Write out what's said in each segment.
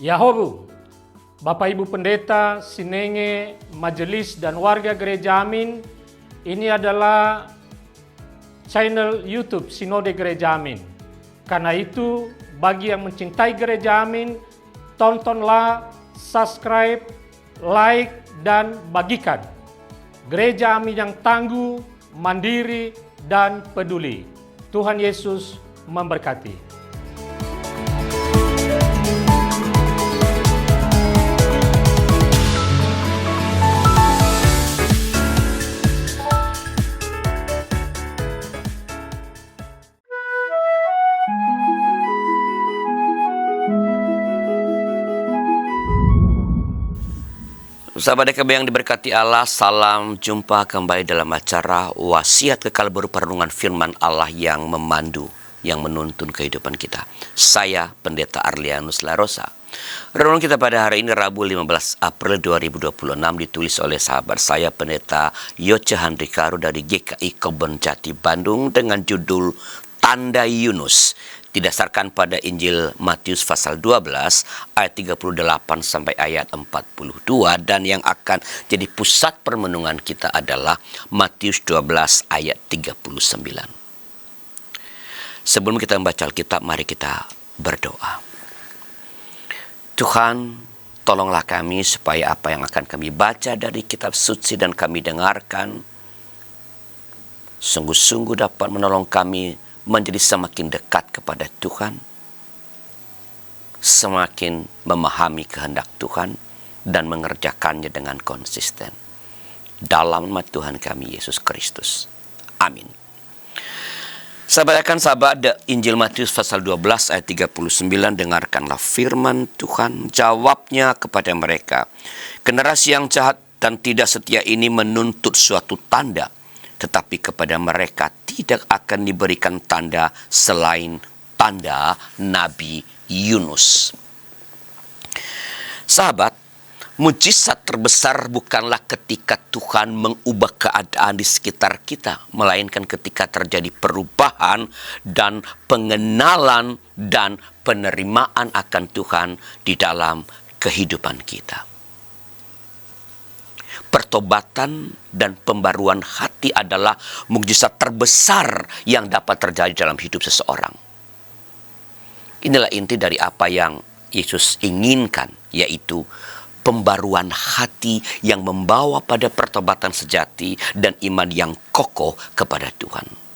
Yahobu, Bapak Ibu Pendeta, Sinenge, Majelis dan warga Gereja Amin, ini adalah channel YouTube Sinode Gereja Amin. Karena itu, bagi yang mencintai Gereja Amin, tontonlah, subscribe, like, dan bagikan. Gereja Amin yang tangguh, mandiri, dan peduli. Tuhan Yesus memberkati. Sahabat DKB yang diberkati Allah, salam jumpa kembali dalam acara Wasiat Kekal berupa renungan firman Allah yang memandu, yang menuntun kehidupan kita. Saya Pendeta Arlianus Larosa. Renungan kita pada hari ini Rabu 15 April 2026 ditulis oleh sahabat saya Pendeta Yoce Handrikaru dari GKI Kebon Jati Bandung dengan judul Tanda Yunus. Didasarkan pada Injil Matius pasal 12 ayat 38 sampai ayat 42, dan yang akan jadi pusat permenungan kita adalah Matius 12 ayat 39. Sebelum kita membaca Alkitab, mari kita berdoa. Tuhan, tolonglah kami supaya apa yang akan kami baca dari kitab suci dan kami dengarkan sungguh-sungguh dapat menolong kami menjadi semakin dekat kepada Tuhan, semakin memahami kehendak Tuhan, dan mengerjakannya dengan konsisten. Dalam nama Tuhan kami, Yesus Kristus. Amin. Sahabat Injil Matius pasal 12 ayat 39, dengarkanlah firman Tuhan. Jawabnya kepada mereka, generasi yang jahat dan tidak setia ini menuntut suatu tanda, tetapi kepada mereka tidak akan diberikan tanda selain tanda Nabi Yunus. Sahabat, mujizat terbesar bukanlah ketika Tuhan mengubah keadaan di sekitar kita, melainkan ketika terjadi perubahan dan pengenalan dan penerimaan akan Tuhan di dalam kehidupan kita. Pertobatan dan pembaruan hati adalah mukjizat terbesar yang dapat terjadi dalam hidup seseorang. Inilah inti dari apa yang Yesus inginkan, yaitu pembaruan hati yang membawa pada pertobatan sejati dan iman yang kokoh kepada Tuhan.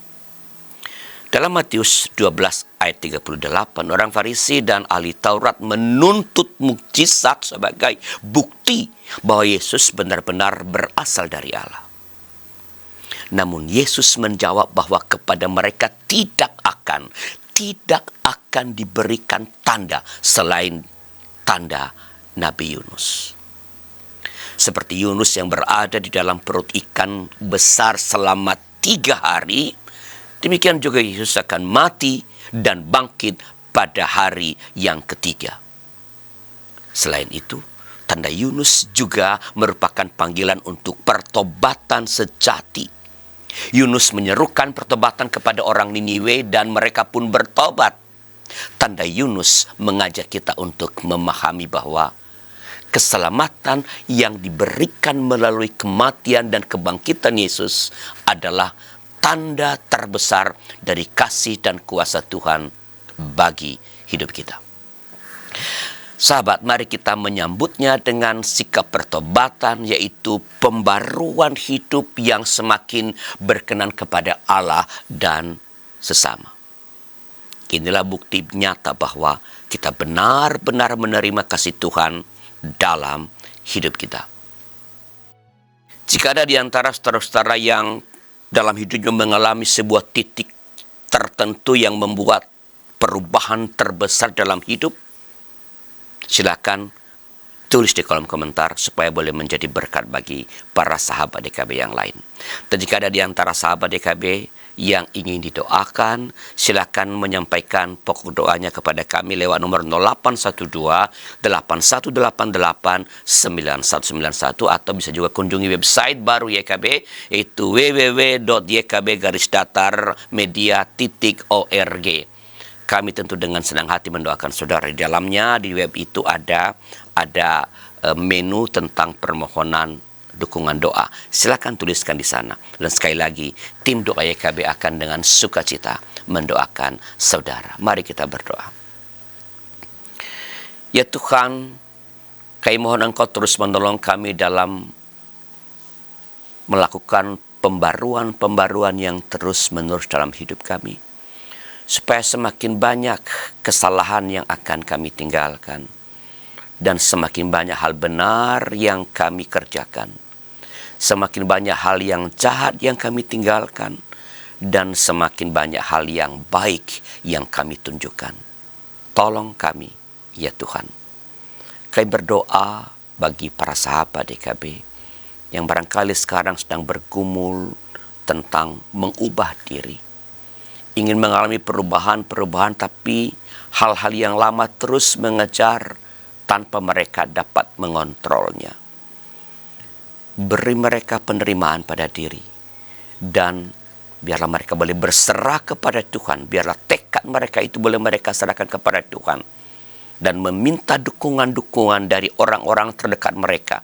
Dalam Matius 12 ayat 38, orang Farisi dan ahli Taurat menuntut mukjizat sebagai bukti bahwa Yesus benar-benar berasal dari Allah. Namun Yesus menjawab bahwa kepada mereka tidak akan diberikan tanda selain tanda Nabi Yunus. Seperti Yunus yang berada di dalam perut ikan besar selama 3 hari, demikian juga Yesus akan mati dan bangkit pada hari yang ketiga. Selain itu, tanda Yunus juga merupakan panggilan untuk pertobatan sejati. Yunus menyerukan pertobatan kepada orang Niniwe dan mereka pun bertobat. Tanda Yunus mengajak kita untuk memahami bahwa keselamatan yang diberikan melalui kematian dan kebangkitan Yesus adalah tanda terbesar dari kasih dan kuasa Tuhan bagi hidup kita. Sahabat, mari kita menyambutnya dengan sikap pertobatan, yaitu pembaruan hidup yang semakin berkenan kepada Allah dan sesama. Inilah bukti nyata bahwa kita benar-benar menerima kasih Tuhan dalam hidup kita. Jika ada di antara saudara-saudara yang dalam hidupnya mengalami sebuah titik tertentu yang membuat perubahan terbesar dalam hidup, silakan tulis di kolom komentar supaya boleh menjadi berkat bagi para sahabat DKB yang lain. Dan jika ada di antara sahabat DKB yang ingin didoakan, silakan menyampaikan pokok doanya kepada kami lewat nomor 0812-8188-9191, atau bisa juga kunjungi website baru YKB, yaitu www.ykb-media.org. kami tentu dengan senang hati mendoakan saudara. Di dalamnya di web itu ada menu tentang permohonan dukungan doa. Silakan tuliskan di sana. Dan sekali lagi, tim doa YKB akan dengan sukacita mendoakan saudara. Mari kita berdoa. Ya Tuhan, kami mohon Engkau terus menolong kami dalam melakukan pembaruan-pembaruan yang terus-menerus dalam hidup kami. Supaya semakin banyak kesalahan yang akan kami tinggalkan. Dan semakin banyak hal benar yang kami kerjakan. Semakin banyak hal yang jahat yang kami tinggalkan. Dan semakin banyak hal yang baik yang kami tunjukkan. Tolong kami, ya Tuhan. Kami berdoa bagi para sahabat DKB yang barangkali sekarang sedang bergumul tentang mengubah diri. Ingin mengalami perubahan-perubahan, tapi hal-hal yang lama terus mengejar tanpa mereka dapat mengontrolnya. Beri mereka penerimaan pada diri. Dan biarlah mereka boleh berserah kepada Tuhan. Biarlah tekad mereka itu boleh mereka serahkan kepada Tuhan. Dan meminta dukungan-dukungan dari orang-orang terdekat mereka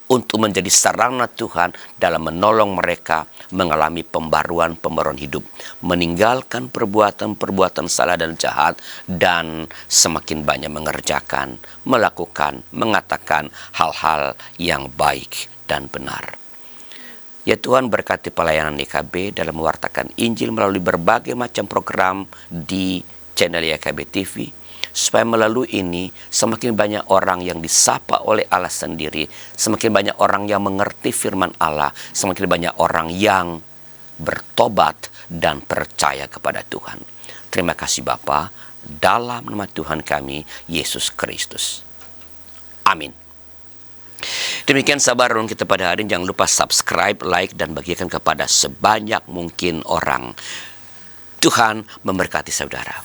untuk menjadi sarana Tuhan dalam menolong mereka mengalami pembaruan-pembaruan hidup. Meninggalkan perbuatan-perbuatan salah dan jahat, dan semakin banyak mengerjakan, melakukan, mengatakan hal-hal yang baik dan benar. Ya Tuhan, berkati pelayanan YKB dalam mewartakan Injil melalui berbagai macam program di channel YKB TV. Supaya melalui ini semakin banyak orang yang disapa oleh Allah sendiri. Semakin banyak orang yang mengerti firman Allah. Semakin banyak orang yang bertobat dan percaya kepada Tuhan. Terima kasih Bapa, dalam nama Tuhan kami, Yesus Kristus. Amin. Demikian sabar renungan kita pada hari ini. Jangan lupa subscribe, like, dan bagikan kepada sebanyak mungkin orang. Tuhan memberkati saudara.